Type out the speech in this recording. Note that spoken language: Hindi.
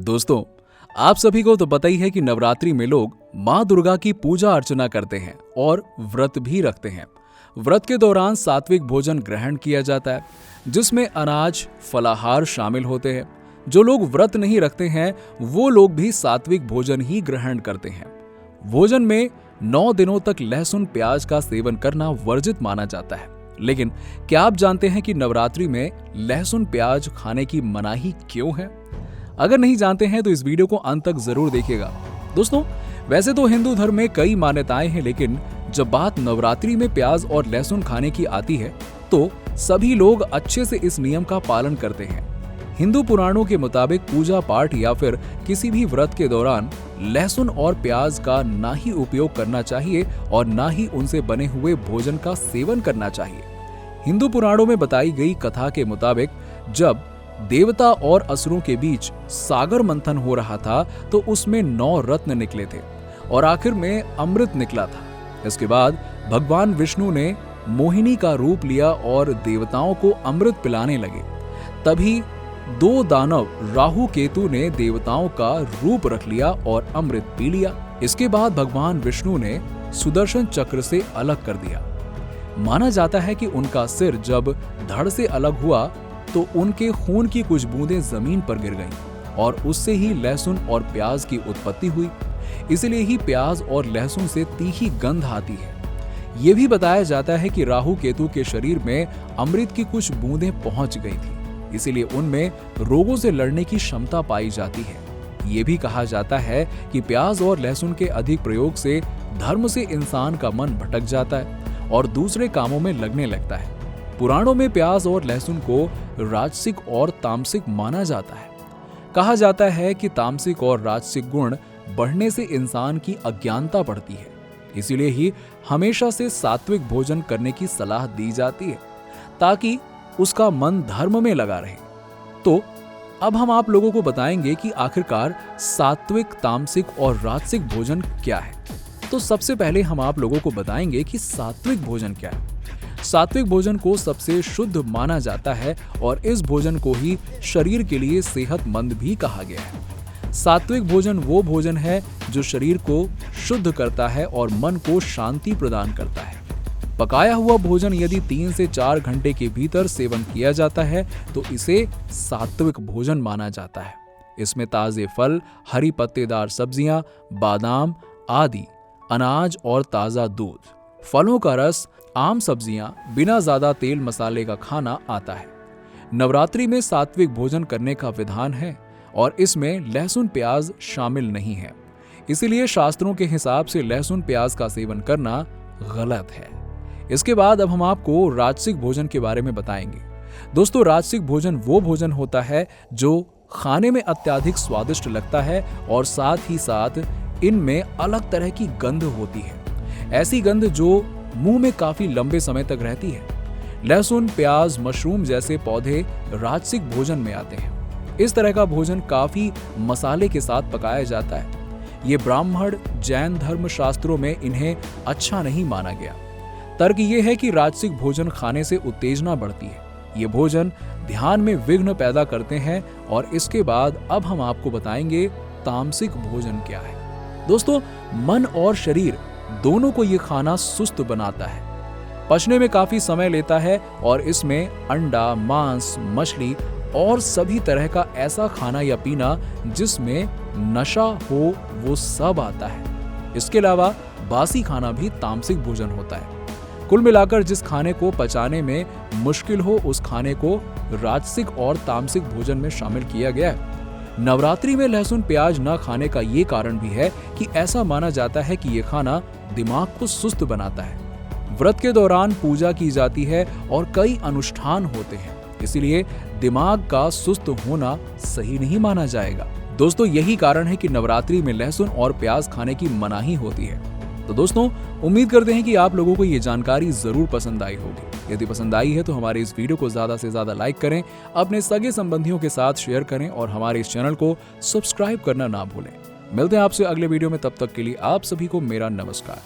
दोस्तों, आप सभी को तो पता ही है कि नवरात्रि में लोग माँ दुर्गा की पूजा अर्चना करते हैं और व्रत भी रखते हैं। व्रत के दौरान सात्विक भोजन ग्रहण किया जाता है, जिसमें अनाज, फलाहार शामिल होते हैं। जो लोग व्रत नहीं रखते हैं, वो लोग भी सात्विक भोजन ही ग्रहण करते हैं। भोजन में 9 दिनों तक लहसुन प्याज का सेवन करना वर्जित माना जाता है। लेकिन क्या आप जानते हैं कि नवरात्रि में लहसुन प्याज खाने की मनाही क्यों है? अगर नहीं जानते हैं तो इस वीडियो को अंत तक जरूर देखिएगा। दोस्तों, वैसे तो हिंदू धर्म में कई मान्यताएं हैं, लेकिन जब बात नवरात्रि में प्याज और लहसुन खाने की आती है तो सभी लोग अच्छे से इस नियम का पालन करते हैं। हिंदू पुराणों के मुताबिक पूजा पाठ या फिर किसी भी व्रत के दौरान लहसुन और प्याज का ना ही उपयोग करना चाहिए और ना ही उनसे बने हुए भोजन का सेवन करना चाहिए। हिंदू पुराणों में बताई गई कथा के मुताबिक जब देवता और असुरों के बीच सागर मंथन हो रहा था तो उसमें 9 रत्न निकले थे और आखिर में अमृत निकला था। इसके बाद भगवान विष्णु ने मोहिनी का रूप लिया और देवताओं को अमृत पिलाने लगे। तभी 2 दानव राहु केतु ने देवताओं का रूप रख लिया और अमृत पी लिया। इसके बाद भगवान विष्णु ने सुदर्शन चक्र से अलग कर दिया। माना जाता है कि उनका सिर जब धड़ से अलग हुआ तो उनके खून की कुछ बूंदें जमीन पर गिर गईं और उससे ही लहसुन और प्याज की उत्पत्ति हुई। इसलिए ही प्याज और लहसुन से तीखी गंध आती है। ये भी बताया जाता है कि राहु केतु के शरीर में अमृत की कुछ बूंदें पहुंच गई थी, इसीलिए उनमें रोगों से लड़ने की क्षमता पाई जाती है। ये भी कहा जाता है कि प्याज और लहसुन के अधिक प्रयोग से धर्म से इंसान का मन भटक जाता है और दूसरे कामों में लगने लगता है। पुराणों में प्याज और लहसुन को राजसिक और तामसिक माना जाता है। कहा जाता है कि तामसिक और राजसिक गुण बढ़ने से इंसान की अज्ञानता बढ़ती है, इसीलिए ही हमेशा से सात्विक भोजन करने की सलाह दी जाती है ताकि उसका मन धर्म में लगा रहे। तो अब हम आप लोगों को बताएंगे कि आखिरकार सात्विक, तामसिक और राजसिक भोजन क्या है। तो सबसे पहले हम आप लोगों को बताएंगे कि सात्विक भोजन क्या है। सात्विक भोजन को सबसे शुद्ध माना जाता है और इस भोजन को ही शरीर के लिए सेहतमंद भी कहा गया है। सात्विक भोजन वो भोजन है जो शरीर को शुद्ध करता है और मन को शांति प्रदान करता है। पकाया हुआ भोजन यदि 3 से 4 घंटे के भीतर सेवन किया जाता है तो इसे सात्विक भोजन माना जाता है। इसमें ताजे फल, हरी पत्तेदार सब्जियां, बादाम आदि, अनाज और ताजा दूध, फलों का रस, आम सब्जियां, बिना ज्यादा तेल मसाले का खाना आता है। नवरात्रि में सात्विक भोजन करने का विधान है और इसमें लहसुन प्याज शामिल नहीं है। इसीलिए शास्त्रों के हिसाब से लहसुन प्याज का सेवन करना गलत है। इसके बाद अब हम आपको राजसिक भोजन के बारे में बताएंगे। दोस्तों, राजसिक भोजन वो भोजन होता है जो खाने में अत्यधिक स्वादिष्ट लगता है और साथ ही साथ इनमें अलग तरह की गंध होती है। ऐसी गंध जो मुंह में काफी लंबे समय तक रहती है। लहसुन, प्याज, मशरूम जैसे पौधे राजसिक भोजन में आते हैं। इस तरह का भोजन काफी मसाले के साथ पकाया जाता है। ये ब्राह्मण, जैन धर्म शास्त्रों में इन्हें अच्छा नहीं माना गया। तर्क ये है कि राजसिक भोजन खाने से उत्तेजना बढ़ती है। ये भोजन ध्यान में विघ्न पैदा करते हैं। और इसके बाद अब हम आपको बताएंगे तामसिक भोजन क्या है। दोस्तों, मन और शरीर दोनों को ये खाना सुस्त बनाता है, पचने में काफी समय लेता है और इसमें अंडा, मांस, मछली और सभी तरह का ऐसा खाना या पीना जिसमें नशा हो वो सब आता है। इसके अलावा बासी खाना भी तामसिक भोजन होता है। कुल मिलाकर जिस खाने को पचाने में मुश्किल हो उस खाने को राजसिक और तामसिक भोजन में शामिल किया गया है। नवरात्रि में लहसुन प्याज न खाने का ये कारण भी है कि ऐसा माना जाता है कि ये खाना दिमाग को सुस्त बनाता है। व्रत के दौरान पूजा की जाती है और कई अनुष्ठान होते हैं, इसलिए दिमाग का सुस्त होना सही नहीं माना जाएगा। दोस्तों, यही कारण है कि नवरात्रि में लहसुन और प्याज खाने की मनाही होती है। तो दोस्तों, उम्मीद करते हैं कि आप लोगों को ये जानकारी जरूर पसंद आई होगी। यदि पसंद आई है तो हमारे इस वीडियो को ज्यादा से ज्यादा लाइक करें, अपने सगे संबंधियों के साथ शेयर करें और हमारे इस चैनल को सब्सक्राइब करना ना भूलें। मिलते हैं आपसे अगले वीडियो में, तब तक के लिए आप सभी को मेरा नमस्कार।